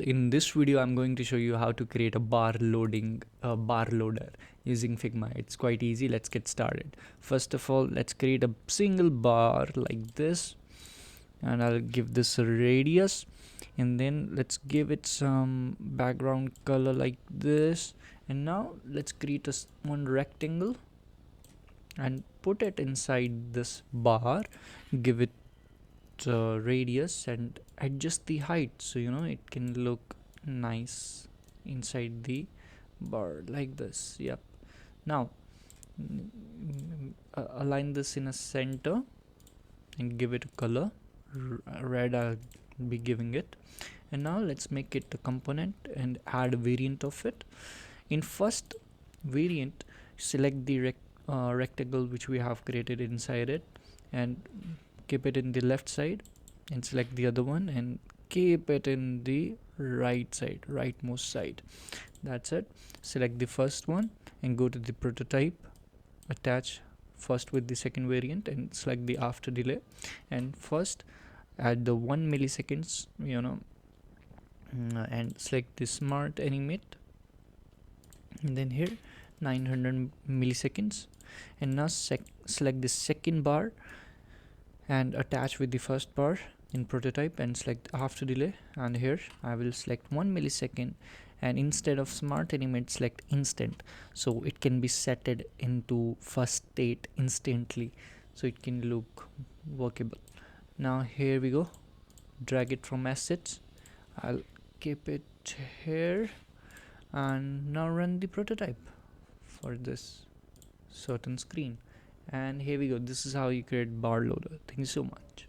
In this video, I'm going to show you how to create a bar loader using Figma. It's quite easy. Let's get started. First of all, let's create a single bar like this, and I'll give this a radius, and then let's give it some background color like this. And now let's create one rectangle and put it inside this bar. Give it radius and adjust the height so it can look nice inside the bar like this. Yep. Now align this in a center and give it a color red. I'll be giving it. And now let's make it a component and add a variant of it. In first variant, select the rectangle which we have created inside it and keep it in the left side, and select the other one and keep it in the rightmost side. That's it. Select the first one and go to the prototype, attach first with the second variant and select the after delay, and first add the 1 milliseconds, and select the smart animate, and then here 900 milliseconds. And now select the second bar and attach with the first bar in prototype and select after delay, and here I will select 1 millisecond, and instead of smart animate select instant, so it can be setted into first state instantly, so it can look workable. Now here we go, drag it from assets, I'll keep it here, and now run the prototype for this certain screen. And here we go, this is how you create bar loader. Thank you so much.